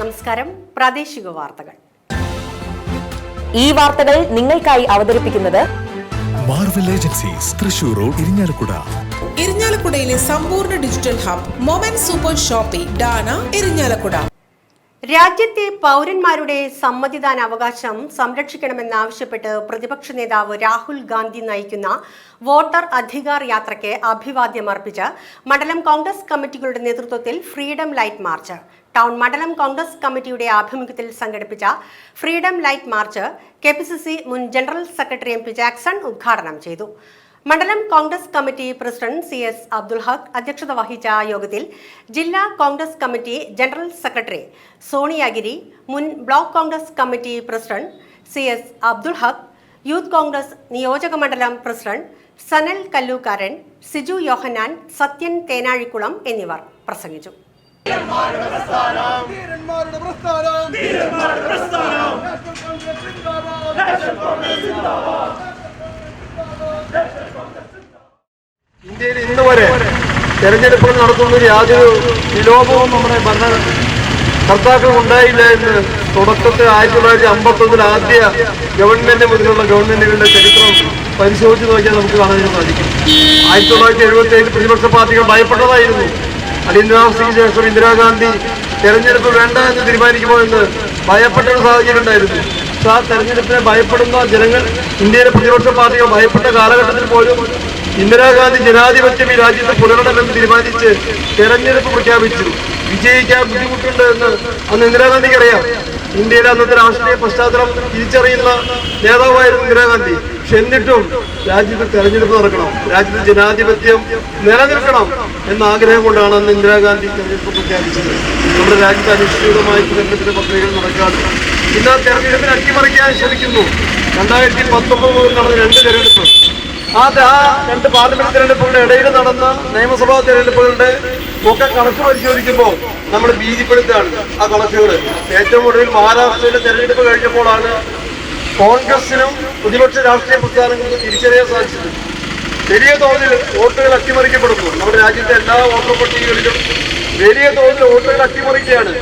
നമസ്കാരം. പ്രാദേശിക വാർത്തകൾ. ഈ വാർത്തകൾ നിങ്ങൾക്കായി അവതരിപ്പിക്കുന്നത് Marvel agencies Thrissur road Irinjalakuda. ഇരിഞ്ഞാലക്കുടയിലെ സമ്പൂർണ്ണ digital hub moment super shoppy ഡാന ഇരിഞ്ഞാലക്കുട. രാജ്യത്തെ പൗരന്മാരുടെ സമ്മതിദാനാവകാശം സംരക്ഷിക്കണമെന്നാവശ്യപ്പെട്ട് പ്രതിപക്ഷ നേതാവ് രാഹുൽ ഗാന്ധി നയിക്കുന്ന വോട്ടർ അധികാർ യാത്രയ്ക്ക് അഭിവാദ്യം അർപ്പിച്ച് മണ്ഡലം കോൺഗ്രസ് കമ്മിറ്റികളുടെ നേതൃത്വത്തിൽ ഫ്രീഡം ലൈറ്റ് മാർച്ച്. ടൗൺ മണ്ഡലം കോൺഗ്രസ് കമ്മിറ്റിയുടെ ആഭിമുഖ്യത്തിൽ സംഘടിപ്പിച്ച ഫ്രീഡം ലൈറ്റ് മാർച്ച് KPCC മുൻ ജനറൽ സെക്രട്ടറി MP ജാക്സൺ ഉദ്ഘാടനം ചെയ്തു. മണ്ഡലം Congress committee president CS Abdul Haq അധ്യക്ഷത വഹിച്ച യോഗത്തിൽ ജില്ലാ Congress committee general secretary Soniagiri, മുൻ block Congress committee president CS Abdul Haq, youth Congress നിയോജക മണ്ഡലം പ്രസിഡന്റ് സനൽ കല്ലൂക്കാരൻ, സിജു യോഹന്നാൻ, സത്യൻ തേനാഴിക്കുളം എന്നിവർ പ്രസംഗിച്ചു. ഇന്ത്യയിൽ ഇന്ന് വരെ തെരഞ്ഞെടുപ്പുകൾ നടത്തുന്നതിൽ യാതൊരു വിലോപവും നമ്മുടെ ഭരണകർത്താക്കൾ ഉണ്ടായില്ല എന്ന് തുടക്കത്തിൽ 1951 ആദ്യ ഗവൺമെന്റ് മുതലുള്ള ഗവൺമെന്റുകളുടെ ചരിത്രം പരിശോധിച്ച് നോക്കിയാൽ നമുക്ക് കാണാൻ സാധിക്കും. 1977 പ്രതിപക്ഷ പാർട്ടികൾ ഭയപ്പെട്ടതായിരുന്നു. അടിയന്തരാവസ്ഥയ്ക്ക് ശേഷം ഇന്ദിരാഗാന്ധി തെരഞ്ഞെടുപ്പ് വേണ്ട എന്ന് തീരുമാനിക്കുമോ എന്ന് ഭയപ്പെട്ട ഒരു സാഹചര്യം ഉണ്ടായിരുന്നു. പക്ഷെ ആ തെരഞ്ഞെടുപ്പിനെ ഭയപ്പെടുന്ന ജനങ്ങൾ, ഇന്ത്യയിലെ പ്രതിപക്ഷ പാർട്ടികൾ ഭയപ്പെട്ട കാലഘട്ടത്തിൽ പോലും ഇന്ദിരാഗാന്ധി ജനാധിപത്യം ഈ രാജ്യത്ത് പുലരണമെന്ന് തീരുമാനിച്ച് തെരഞ്ഞെടുപ്പ് പ്രഖ്യാപിച്ചു. വിജയിക്കാൻ ബുദ്ധിമുട്ടുണ്ട് എന്ന് അന്ന് ഇന്ദിരാഗാന്ധിക്ക് അറിയാം. ഇന്ത്യയിലെ അന്നത്തെ രാഷ്ട്രീയ പശ്ചാത്തലം തിരിച്ചറിയുന്ന നേതാവായിരുന്നു ഇന്ദിരാഗാന്ധി. പക്ഷെ എന്നിട്ടും രാജ്യത്ത് തെരഞ്ഞെടുപ്പ് നടക്കണം, രാജ്യത്ത് ജനാധിപത്യം നിലനിൽക്കണം എന്ന ആഗ്രഹം കൊണ്ടാണ് അന്ന് ഇന്ദിരാഗാന്ധി തെരഞ്ഞെടുപ്പ് പ്രഖ്യാപിച്ചത്. നമ്മുടെ രാജ്യത്ത് അനിശ്ചിതമായി തെരഞ്ഞെടുപ്പിന്റെ പത്രികകൾ നടക്കാതെ ഇന്ന് ആ തെരഞ്ഞെടുപ്പിനെ അട്ടിമറിക്കാൻ ശ്രമിക്കുന്നു. 2019 മുതൽ നടന്ന 2 തെരഞ്ഞെടുപ്പ്, ആ 2 പാർലമെന്റ് തെരഞ്ഞെടുപ്പുകളുടെ ഇടയിൽ നടന്ന നിയമസഭാ തെരഞ്ഞെടുപ്പുകളുടെ ഒക്കെ കണക്ക് പരിശോധിക്കുമ്പോൾ നമ്മൾ ഭീതിപ്പെടുത്താണ് ആ കണക്കുകൾ. ഏറ്റവും ഒടുവിൽ മഹാരാഷ്ട്രയിലെ തെരഞ്ഞെടുപ്പ് കഴിഞ്ഞപ്പോഴാണ് കോൺഗ്രസിനും പ്രതിപക്ഷ രാഷ്ട്രീയ പ്രസ്ഥാനങ്ങൾക്ക് തിരിച്ചറിയാൻ സാധിച്ചത്. വലിയ തോതിൽ വോട്ടുകൾ അട്ടിമറിക്കപ്പെടുന്നു. നമ്മുടെ രാജ്യത്തെ എല്ലാ വോട്ടർ പട്ടികകളിലും വലിയ തോതിൽ വോട്ടുകൾ അട്ടിമറിക്കുകയാണ്.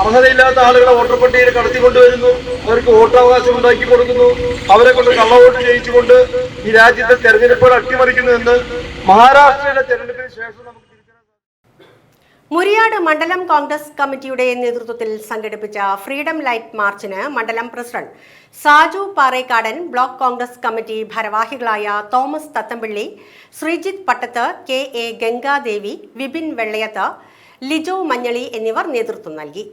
അർഹതയില്ലാത്ത ആളുകളെ വോട്ടർ പട്ടികയിൽ കടത്തിക്കൊണ്ടുവരുന്നു, അവർക്ക് വോട്ടവകാശം ഉണ്ടാക്കി കൊടുക്കുന്നു, അവരെ കൊണ്ട് കള്ളവോട്ട് ചെയ്യിച്ചുകൊണ്ട് ഈ രാജ്യത്തെ തെരഞ്ഞെടുപ്പുകൾ അട്ടിമറിക്കുന്നു എന്ന് മഹാരാഷ്ട്രയിലെ തെരഞ്ഞെടുപ്പിന് ശേഷം നമുക്ക് മുരിയാട് മണ്ഡലം കോൺഗ്രസ് കമ്മിറ്റിയുടെ നേതൃത്വത്തിൽ സംഘടിപ്പിച്ച ഫ്രീഡം ലൈറ്റ് മാർച്ചിന് മണ്ഡലം president Saju Parekkadan, block Congress committee ഭാരവാഹികളായ തോമസ് തത്തമ്പിള്ളി, ശ്രീജിത്ത് പട്ടത്ത്, KA ഗംഗാദേവി, വിപിൻ വെള്ളയത്ത്, ലിജോ മഞ്ഞളി എന്നിവർ നേതൃത്വം നൽകി.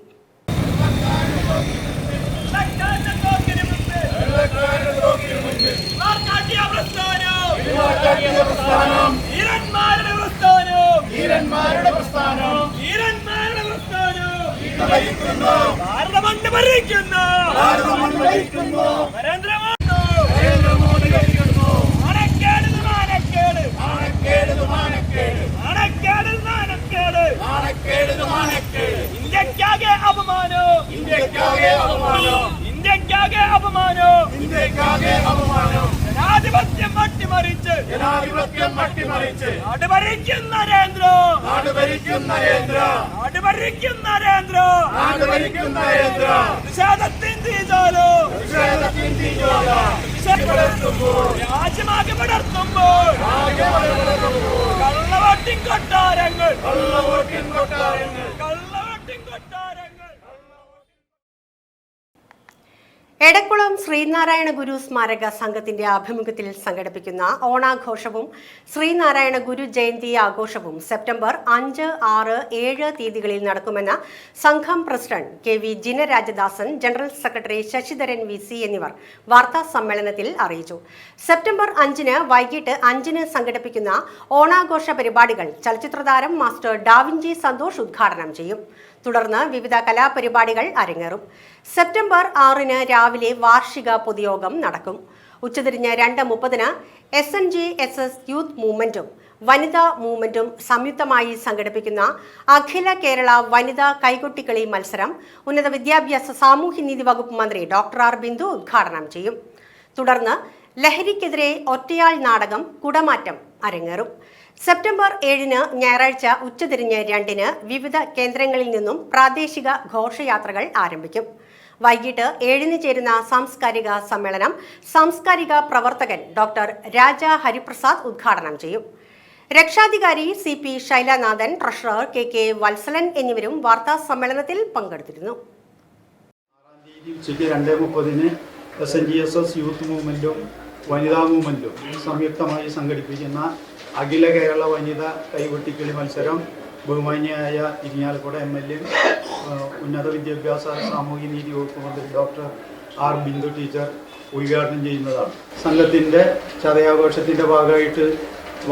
എടക്കുളം ശ്രീനാരായണ ഗുരു സ്മാരക സംഘത്തിന്റെ ആഭിമുഖ്യത്തിൽ സംഘടിപ്പിക്കുന്ന ഓണാഘോഷവും ശ്രീനാരായണ ഗുരു ജയന്തി ആഘോഷവും സെപ്റ്റംബർ 5, 6, 7 തീയതികളിൽ നടക്കുമെന്ന് സംഘം president KV Jinarajadasan, general secretary Sasidharan VC എന്നിവർ വാർത്താ സമ്മേളനത്തിൽ അറിയിച്ചു. സെപ്റ്റംബർ 5-ന് വൈകിട്ട് 5-ന് സംഘടിപ്പിക്കുന്ന ഓണാഘോഷ പരിപാടികൾ ചലച്ചിത്രതാരം മാസ്റ്റർ ഡാവിഞ്ചി സന്തോഷ് ഉദ്ഘാടനം ചെയ്യും. തുടർന്ന് വിവിധ കലാപരിപാടികൾ അരങ്ങേറും. സെപ്റ്റംബർ 6-ന് രാവിലെ വാർഷിക പൊതുയോഗം നടക്കും. ഉച്ചതിരിഞ്ഞ് 2:30-ന് SNGSS യൂത്ത് മൂവ്മെന്റും വനിതാ മൂവ്മെന്റും സംയുക്തമായി സംഘടിപ്പിക്കുന്ന അഖില കേരള വനിതാ കൈകൊട്ടിക്കളി മത്സരം ഉന്നത വിദ്യാഭ്യാസ സാമൂഹ്യനീതി വകുപ്പ് മന്ത്രി ഡോക്ടർ ആർ ബിന്ദു ഉദ്ഘാടനം ചെയ്യും. തുടർന്ന് ലഹരിക്കെതിരെ ഒറ്റയാൾ നാടകം കുടമാറ്റം അരങ്ങേറും. സെപ്റ്റംബർ 7-ന് ഞായറാഴ്ച ഉച്ചതിരിഞ്ഞ് 2-ന് വിവിധ കേന്ദ്രങ്ങളിൽ നിന്നും പ്രാദേശിക ഘോഷയാത്രകൾ ആരംഭിക്കും. വൈകിട്ട് 7-ന് ചേരുന്ന സാംസ്കാരിക സമ്മേളനം സാംസ്കാരിക പ്രവർത്തകൻ ഡോക്ടർ രാജ ഹരിപ്രസാദ് ഉദ്ഘാടനം ചെയ്യും. രക്ഷാധികാരി CP ശൈലനാഥൻ, ട്രഷറർ KK വത്സലൻ എന്നിവരും വാർത്താ സമ്മേളനത്തിൽ പങ്കെടുത്തിരുന്നു. ഉച്ചയ്ക്ക് 2:30-ന് SNGSS യൂത്ത് മൂവ്മെൻറ്റും വനിതാ മൂവ്മെൻറ്റും സംയുക്തമായി സംഘടിപ്പിക്കുന്ന അഖില കേരള വനിതാ കൈകൊട്ടിക്കളി മത്സരം ബഹുമാന്യയായ ഇരിങ്ങാലക്കുട MLA ഉന്നത വിദ്യാഭ്യാസ സാമൂഹ്യ നീതി വകുപ്പ് മന്ത്രി ഡോക്ടർ R. ബിന്ദു ടീച്ചർ ഉദ്ഘാടനം ചെയ്യുന്നതാണ്. സംഘത്തിൻ്റെ ചതയാഘോഷത്തിൻ്റെ ഭാഗമായിട്ട്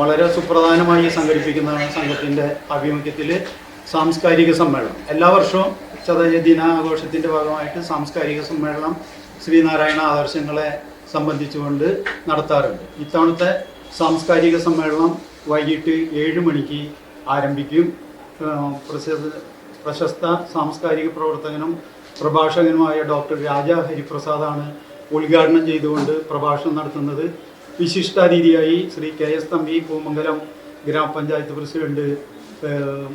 വളരെ സുപ്രധാനമായി സംഘടിപ്പിക്കുന്നതാണ് സംഘത്തിൻ്റെ ആഭിമുഖ്യത്തിൽ സാംസ്കാരിക സമ്മേളനം. എല്ലാ വർഷവും ചതയ ദിനാഘോഷത്തിൻ്റെ ഭാഗമായിട്ട് സാംസ്കാരിക സമ്മേളനം ശ്രീനാരായണ ആദർശങ്ങളെ സംബന്ധിച്ചുകൊണ്ട് നടത്താറുണ്ട്. ഇത്തവണത്തെ സാംസ്കാരിക സമ്മേളനം വൈകിട്ട് 7 മണിക്ക് ആരംഭിക്കും. പ്രശസ്ത സാംസ്കാരിക പ്രവർത്തകനും പ്രഭാഷകനുമായ ഡോക്ടർ രാജ ഹരിപ്രസാദാണ് ഉദ്ഘാടനം ചെയ്തുകൊണ്ട് പ്രഭാഷണം നടത്തുന്നത്. വിശിഷ്ടാതിഥിയായി ശ്രീ KS തമ്പി പൂമംഗലം ഗ്രാമപഞ്ചായത്ത് പ്രസിഡന്റ്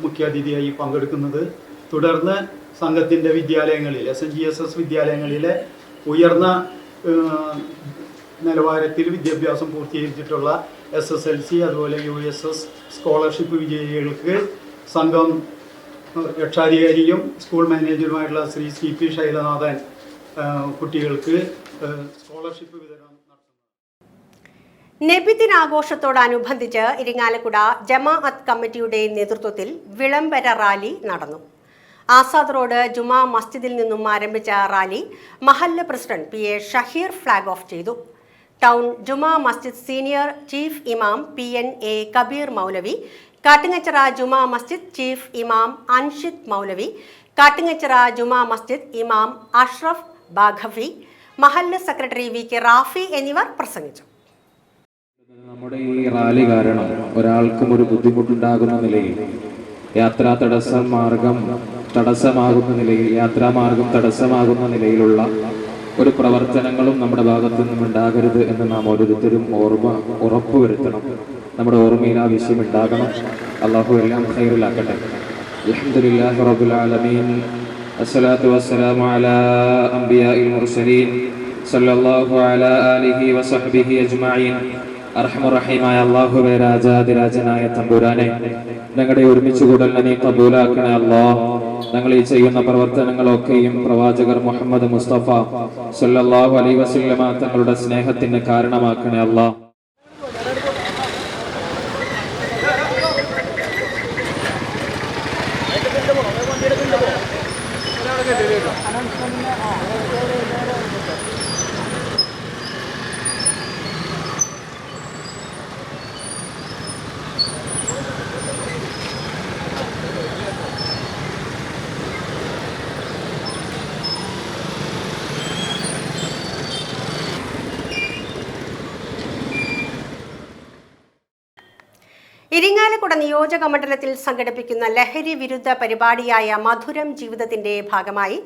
മുഖ്യാതിഥിയായി പങ്കെടുക്കുന്നത്. തുടർന്ന് സംഘത്തിൻ്റെ വിദ്യാലയങ്ങളിൽ SNGSS വിദ്യാലയങ്ങളിലെ ഉയർന്ന നിലവാരത്തിൽ വിദ്യാഭ്യാസം പൂർത്തീകരിച്ചിട്ടുള്ള SSLC അതുപോലെ USS സ്കോളർഷിപ്പ് വിജയികൾക്ക് സംഘം രക്ഷാധികാരിയും സ്കൂൾ മാനേജറുമായിട്ടുള്ള ശ്രീ CP ശൈലനാഥൻ കുട്ടികൾക്ക് സ്കോളർഷിപ്പ് വിതരണം നടത്തുന്നു. നബിദിനാഘോഷത്തോടനുബന്ധിച്ച് ഇരിങ്ങാലക്കുട ജമാഅത്ത് കമ്മിറ്റിയുടെ നേതൃത്വത്തിൽ വിളംബര റാലി നടന്നു. ആസാദ് റോഡ് ജുമാ മസ്ജിദിൽ നിന്നും ആരംഭിച്ച റാലി മഹല്ല് president PA Shaheer flag off ചെയ്തു. Town Juma Masjid senior chief ഇമാം PNA കബീർ മൗലവി, കാട്ടുങ്ങച്ചിറ ജുമാ മസ്ജിദ് ചീഫ് ഇമാം അൻഷിദ് മൗലവി, കാട്ടുങ്ങച്ചിറ ജുമാ മസ്ജിദ് ഇമാം അഷ്റഫ് ബാഖവി, മഹല്ല് സെക്രട്ടറി VK റാഫി എന്നിവർ പ്രസംഗിച്ചു. നമ്മുടെ ഈ റാലി കാരണം ഒരാൾക്കും ഒരു ബുദ്ധിമുട്ടുണ്ടാകുന്ന നിലയിൽ യാത്രാമാർഗം തടസ്സമാകുന്ന നിലയിലുള്ള ഒരു പ്രവർത്തനങ്ങളും നമ്മുടെ ഭാഗത്തു നിന്നും ഉണ്ടാകരുത് എന്ന് നാം ഓരോരുത്തരും ഉറപ്പുവരുത്തണം. നമ്മുടെ ഓർമ്മയിൽ ആ വിഷയം ഉണ്ടാകണം. അല്ലാഹു എല്ലാം ഖൈറിലാക്കട്ടെ. അൽഹംദുലില്ലാഹി റബ്ബിൽ ആലമീൻ. അസ്സലാത്തു വസ്സലാമു അലാ അംബിയാഇൽ മുർസലീൻ സല്ലല്ലാഹു അലാ ആലിഹി വസഹ്ബിഹി അജ്മഈൻ. അർഹമുറഹീമായ അല്ലാഹുവേ, രാജാതിരാജനായ തമ്പുരാനെ, ഞങ്ങളുടെ ഒരുമിച്ച് കൂടലിനെ നീ ഖബൂലാക്കണേ അല്ലാഹ്. ഞങ്ങൾ ഈ ചെയ്യുന്ന പ്രവർത്തനങ്ങളൊക്കെയും പ്രവാചകർ മുഹമ്മദ് മുസ്തഫ സല്ലല്ലാഹു അലൈഹി വസല്ലമ തങ്ങളുടെ സ്നേഹത്തിന് കാരണമാക്കണേ അല്ലാഹ്. ഇരിങ്ങാലക്കുട നിയോജക മണ്ഡലത്തിൽ സംഘടിപ്പിക്കുന്ന ലഹരി വിരുദ്ധ പരിപാടിയായ മധുരം ജീവിതത്തിന്റെ ഭാഗമായി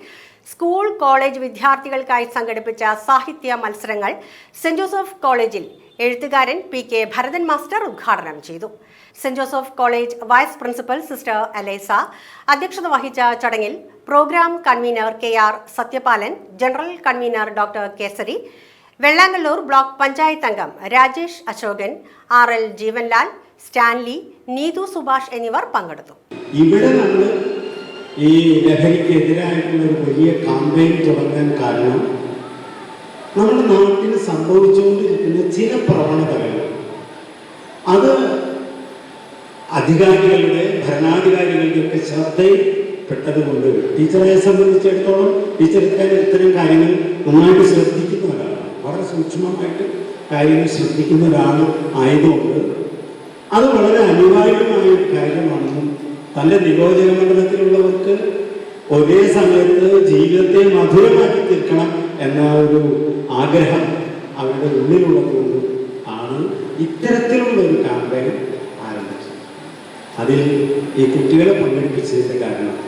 സ്കൂൾ കോളേജ് വിദ്യാർത്ഥികൾക്കായി സംഘടിപ്പിച്ച സാഹിത്യ മത്സരങ്ങൾ സെന്റ് ജോസഫ് കോളേജിൽ എഴുത്തുകാരൻ PK ഭരതൻ മാസ്റ്റർ ഉദ്ഘാടനം ചെയ്തു. Saint Joseph college vice principal sister Alaisa അധ്യക്ഷത വഹിച്ച ചടങ്ങിൽ programme convener KR Sathyapalan, general convener doctor Kesari, Vellangallur block panchayat അംഗം രാജേഷ് അശോകൻ, RL ജീവൻലാൽ, സ്റ്റാൻലി, നീതു സുഭാഷ് എന്നിവർ പങ്കെടുത്തു. ഇവിടെ നമ്മൾ ഈ ലഹരിക്കെതിരായിട്ടുള്ള ഒരു വലിയ കാമ്പയിൻ തുടങ്ങാൻ കാരണം നമ്മുടെ നാട്ടിൽ സംഭവിച്ചുകൊണ്ടിരിക്കുന്ന ചില പ്രവണതകൾ, അത് അധികാരികളുടെ ഭരണാധികാരികളുടെയൊക്കെ ശ്രദ്ധയിൽപ്പെട്ടതുകൊണ്ട് ടീച്ചറെ സംബന്ധിച്ചിടത്തോളം ടീച്ചർ ഇത്തരം കാര്യങ്ങൾ നന്നായിട്ട് ശ്രദ്ധിക്കുന്ന ഒരാളാണ്. വളരെ സൂക്ഷ്മമായിട്ട് കാര്യങ്ങൾ ശ്രദ്ധിക്കുന്ന ഒരാൾ ആയതുകൊണ്ട് അത് വളരെ അനിവാര്യമായ ഒരു കാര്യമാണെന്നും തൻ്റെ നിയോജക മണ്ഡലത്തിലുള്ളവർക്ക് ഒരേ സമയത്ത് ജീവിതത്തെ മധുരമാക്കി തീർക്കണം എന്ന ഒരു ആഗ്രഹം അവരുടെ ഉള്ളിലുള്ളതുകൊണ്ട് ആണ് ഇത്തരത്തിലുള്ള ഒരു ക്യാമ്പയിൻ ആരംഭിച്ചത്. അതിൽ ഈ കുട്ടികളെ പങ്കെടുപ്പിച്ചതിൻ്റെ കാരണം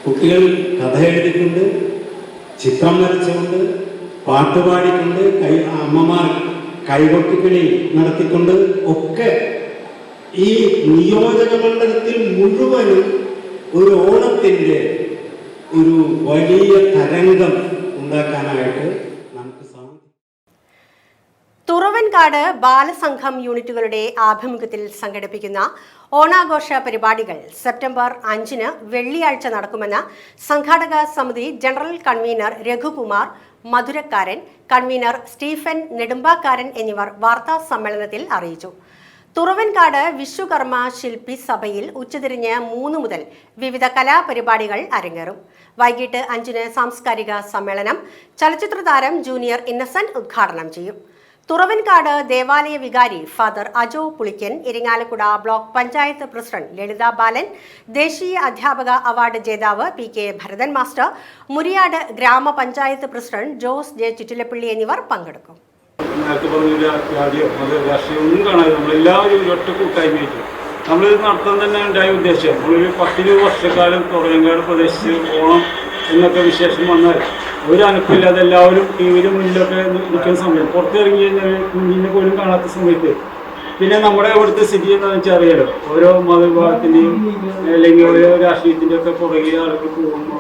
കുട്ടികൾ കഥ എഴുതിക്കൊണ്ട്, ചിത്രം വരച്ചുകൊണ്ട്, പാട്ടുപാടിക്കൊണ്ട്, അമ്മമാർ കൈകൊട്ടിക്കളി നടത്തിക്കൊണ്ട് ഒക്കെ ഈ നിയോജക മണ്ഡലത്തിൽ മുഴുവനും ഒരു ഓണത്തിൻ്റെ ഒരു വലിയ തരംഗം ഉണ്ടാക്കാനായിട്ട് നമുക്ക് സാധിക്കും. തുറവൻകാട് ബാലസംഘം യൂണിറ്റുകളുടെ ആഭിമുഖ്യത്തിൽ സംഘടിപ്പിക്കുന്ന ഓണാഘോഷ പരിപാടികൾ സെപ്റ്റംബർ 5-ന് വെള്ളിയാഴ്ച നടക്കുമെന്ന് സംഘാടക സമിതി general convener Raghukumar Madhurakkaran, convener Stephen Nedumbakkaran എന്നിവർ വാർത്താ സമ്മേളനത്തിൽ അറിയിച്ചു. തുറവൻകാട് വിശ്വകർമ്മ ശില്പി സഭയിൽ ഉച്ചതിരിഞ്ഞ് 3 മുതൽ വിവിധ കലാപരിപാടികൾ അരങ്ങേറും. വൈകിട്ട് 5-ന് സാംസ്കാരിക സമ്മേളനം ചലച്ചിത്ര താരം ജൂനിയർ ഇന്നസെന്റ് ഉദ്ഘാടനം ചെയ്യും. തുറവൻകാട് ദേവാലയ വികാരി father Ajo Pulikkan, Irinjalakuda block panchayat president Lalitha Balan, ദേശീയ അധ്യാപക അവാർഡ് ജേതാവ് PK ഭരതൻ മാസ്റ്റർ, മുരിയാട് ഗ്രാമപഞ്ചായത്ത് പ്രസിഡന്റ് ജോസ് ജെ ചുറ്റിലപ്പള്ളി എന്നിവർ പങ്കെടുക്കും. നേരത്തെ പറഞ്ഞ രാഷ്ട്രീയമൊന്നും കാണാതെ നമ്മളെല്ലാവരും ഒരൊറ്റ കൂട്ടായ്മയായിട്ട് നമ്മളിത് നടത്താൻ തന്നെ ഉണ്ടായ ഉദ്ദേശം. നമ്മളൊരു 10-20 വർഷക്കാലം തുറവൻകാട് പ്രദേശത്ത് ഓണം എന്നൊക്കെ വിശേഷം വന്നാൽ ഒരു അനക്കില്ലാതെ എല്ലാവരും ടിവിയിൽ മുന്നിലൊക്കെ നിൽക്കുന്ന സമയം, പുറത്തിറങ്ങി കഴിഞ്ഞാൽ കുഞ്ഞിനെ പോലും കാണാത്ത സമയത്ത് പിന്നെ നമ്മുടെ ഇവിടുത്തെ സ്ഥിതി എന്താണെന്ന് വെച്ചാൽ അറിയാലോ, ഓരോ മതവിഭാഗത്തിൻ്റെയും അല്ലെങ്കിൽ ഓരോ രാഷ്ട്രീയത്തിൻ്റെ ഒക്കെ പുറകെ ആളുകൾ പോകുമ്പോൾ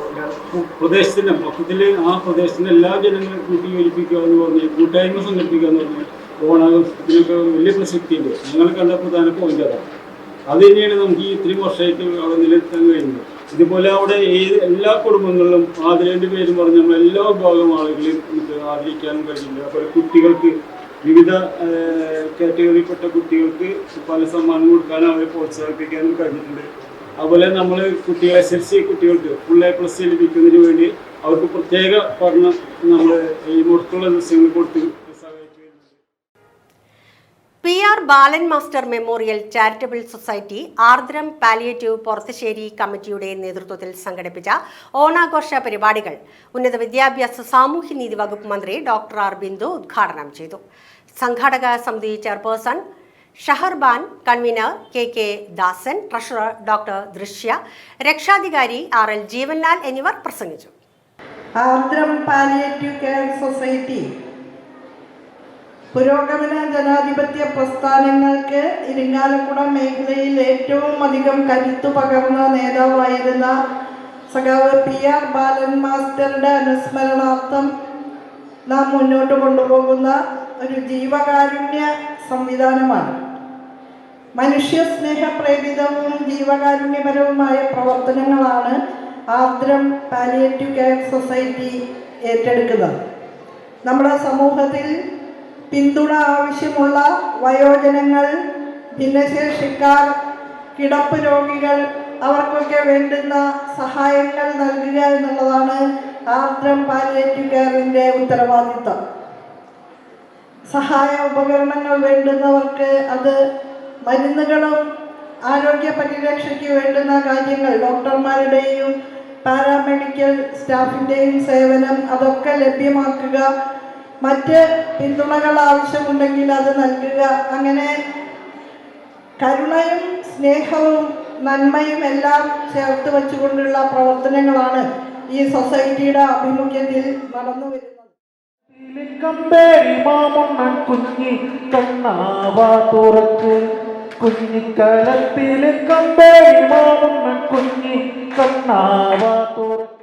പ്രദേശത്തിൻ്റെ മൊത്തത്തിൽ ആ പ്രദേശത്തിൻ്റെ എല്ലാ ജനങ്ങളും കൂട്ടിയോജിപ്പിക്കുക എന്ന് പറഞ്ഞ് കൂട്ടായ്മ സംഘടിപ്പിക്കുക എന്ന് പറഞ്ഞാൽ ഓണാഘോഷത്തിനൊക്കെ വലിയ പ്രസക്തിയുണ്ട്. ഞങ്ങൾ കണ്ട പ്രധാന പോയിന്റ് അതാണ്. അത് തന്നെയാണ് നമുക്ക് ഈ ഇത്രയും വർഷമായിട്ട് അവിടെ നിലനിർത്താൻ കഴിയുന്നത്. ഇതുപോലെ അവിടെ എല്ലാ കുടുംബങ്ങളിലും ആദരേൻ്റെ പേരും പറഞ്ഞ് നമ്മൾ എല്ലാ വിഭാഗം ആളുകളെയും നമുക്ക് ആദരിക്കാനും കഴിയുന്നുണ്ട്. അപ്പോൾ കുട്ടികൾക്ക് വിവിധ കാറ്റഗറിയിൽപ്പെട്ട കുട്ടികൾക്ക് പല സമ്മാനം കൊടുക്കാനും അവരെ പ്രോത്സാഹിപ്പിക്കാനും കഴിഞ്ഞിട്ടുണ്ട്. അതുപോലെ നമ്മൾ കുട്ടികളെ SSLC കുട്ടികൾക്ക് ഫുൾ A+ ലഭിക്കുന്നതിന് വേണ്ടി അവർക്ക് പ്രത്യേക പഠനം നമ്മൾ ഈ മുടക്കുള്ള ദിവസങ്ങൾ കൊടുത്ത് PR Balan master memorial charitable society Ardram palliative Porathissery കമ്മിറ്റിയുടെ നേതൃത്വത്തിൽ സംഘടിപ്പിച്ച ഓണാഘോഷ പരിപാടികൾ ഉന്നത വിദ്യാഭ്യാസ സാമൂഹ്യനീതി വകുപ്പ് മന്ത്രി ഡോക്ടർ R ബിന്ദു ഉദ്ഘാടനം ചെയ്തു. സംഘാടക സമിതി ചെയർപേഴ്സൺ ഷഹർബാൻ, കൺവീനർ KK ദാസൻ, ട്രഷറർ ഡോക്ടർ ദൃശ്യ, രക്ഷാധികാരി RL ജീവൻലാൽ എന്നിവർ പ്രസംഗിച്ചു. ആർദ്രം പാലിയേറ്റീവ് കെയർ സൊസൈറ്റി പുരോഗമന ജനാധിപത്യ പ്രസ്ഥാനങ്ങൾക്ക് ഇരിങ്ങാലക്കുട മേഖലയിൽ ഏറ്റവും അധികം കരുത്തു പകർന്ന നേതാവായിരുന്ന സഖാവ് PR ബാലൻ മാസ്റ്ററുടെ അനുസ്മരണാർത്ഥം നാം മുന്നോട്ട് കൊണ്ടുപോകുന്ന ഒരു ജീവകാരുണ്യ സംവിധാനമാണ്. മനുഷ്യസ്നേഹപ്രേരിതവും ജീവകാരുണ്യപരവുമായ പ്രവർത്തനങ്ങളാണ് ആർദ്രം പാലിയേറ്റീവ് കെയർ സൊസൈറ്റി ഏറ്റെടുക്കുന്നത്. നമ്മുടെ സമൂഹത്തിൽ പിന്തുണ ആവശ്യമുള്ള വയോജനങ്ങൾ, ഭിന്നശേഷിക്കാർ, കിടപ്പ് രോഗികൾ, അവർക്കൊക്കെ വേണ്ടുന്ന സഹായങ്ങൾ നൽകുക എന്നുള്ളതാണ് ആർദ്രം പാലിയേറ്റീവ് കെയറിൻ്റെ ഉത്തരവാദിത്വം. സഹായ ഉപകരണങ്ങൾ വേണ്ടുന്നവർക്ക് അത് മരുന്നുകളും ആരോഗ്യ പരിരക്ഷയ്ക്ക് വേണ്ടുന്ന കാര്യങ്ങൾ, ഡോക്ടർമാരുടെയും പാരാമെഡിക്കൽ സ്റ്റാഫിൻ്റെയും സേവനം അതൊക്കെ ലഭ്യമാക്കുക, മറ്റ് പിന്തുണകൾ ആവശ്യമുണ്ടെങ്കിൽ അത് നൽകുക. അങ്ങനെ കരുണയും സ്നേഹവും നന്മയും എല്ലാം ചേർത്ത് വെച്ചുകൊണ്ടുള്ള പ്രവർത്തനങ്ങളാണ് ഈ സൊസൈറ്റിയുടെ ആഭിമുഖ്യത്തിൽ നടന്നു വരുന്നത്. കുഞ്ഞി കണ്ണാവാ തുറക്ക് കുഞ്ഞിക്കലത്തിൽ കമ്പേരി മാമണ്ണൻ കുഞ്ഞി കണ്ണാവാ തുറക്ക്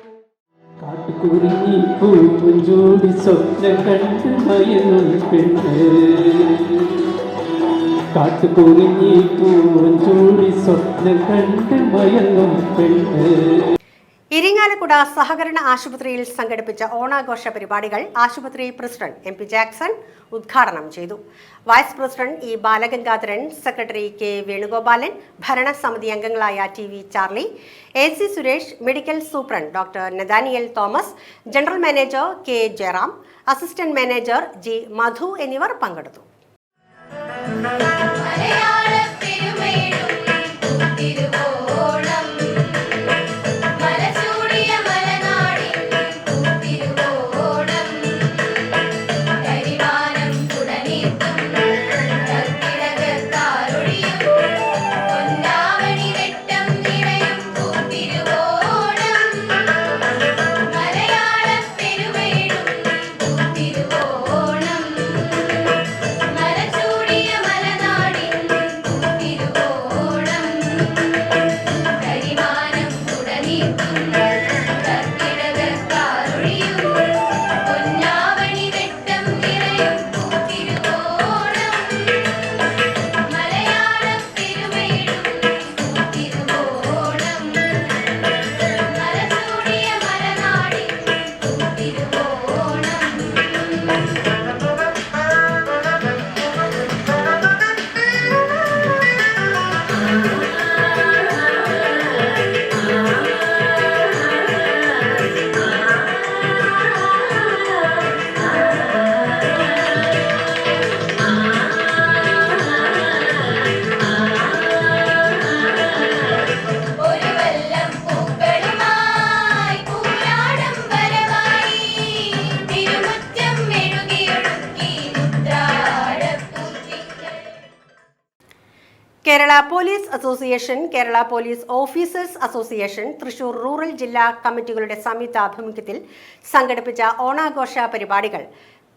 കാട്ടുകുരുങ്ങി പൂവും ജോഡി സ്വപ്നം കണ്ട് മയങ്ങും പെണ്ണ് കാട്ടുകുരുങ്ങി പൂവും ജോഡി സ്വപ്നം കണ്ട് മയങ്ങും പെണ്ണ്. ഇരിങ്ങാലക്കുട സഹകരണ ആശുപത്രിയിൽ സംഘടിപ്പിച്ച ഓണാഘോഷ പരിപാടികൾ ആശുപത്രി പ്രസിഡന്റ് MP ജാക്സൺ ഉദ്ഘാടനം ചെയ്തു. Vice president E Balagangadharan, secretary K Venugopalan, ഭരണസമിതി അംഗങ്ങളായ TV Charlie, AC Suresh, medical superintendent doctor Nathaniel Thomas, general manager K Jayaram, assistant manager G Madhu എന്നിവർ പങ്കെടുത്തു. Police association, Kerala police officers association, Thrissur rural ജില്ലാ കമ്മിറ്റികളുടെ സംയുക്താഭിമുഖ്യത്തിൽ സംഘടിപ്പിച്ച ഓണാഘോഷ പരിപാടികൾ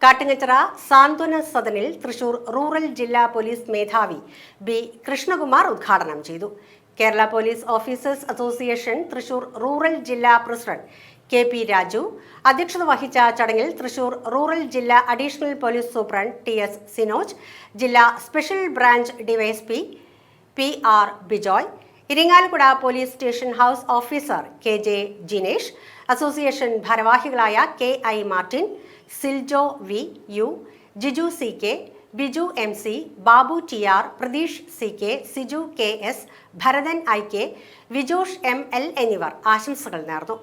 കാട്ടുങ്ങച്ചിറ സാന്ത്വന സദനിൽ തൃശൂർ റൂറൽ ജില്ലാ പോലീസ് മേധാവി ബി കൃഷ്ണകുമാർ ഉദ്ഘാടനം ചെയ്തു. Kerala police officers association Thrissur rural ജില്ലാ പ്രസിഡന്റ് കെ പി രാജു അധ്യക്ഷത വഹിച്ച ചടങ്ങിൽ തൃശൂർ റൂറൽ ജില്ലാ additional police superintendent T S Sinoj, ജില്ലാ special branch DYSP P R Bijoy, Irinjalakuda police station house officer K J Jinesh, association ഭാരവാഹികളായ K I Martin, Siljo V U, Jiju C K, Biju M C, Babu T R, Pratheesh C K, Siju K S, Bharathan I K, Vijosh M L എന്നിവർ ആശംസകൾ നേർന്നു.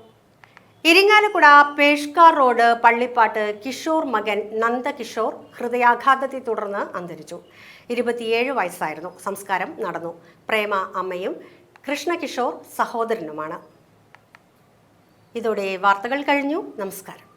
Irinjalakuda Peshkar road Pallippattu Kishore മകൻ നന്ദകിഷോർ ഹൃദയാഘാതത്തെ തുടർന്ന് അന്തരിച്ചു. 27 വയസ്സായിരുന്നു. സംസ്കാരം നടന്നു. പ്രേമ അമ്മയും കൃഷ്ണകിഷോർ സഹോദരനുമാണ്. ഇതോടെ വാർത്തകൾ കഴിഞ്ഞു. നമസ്കാരം.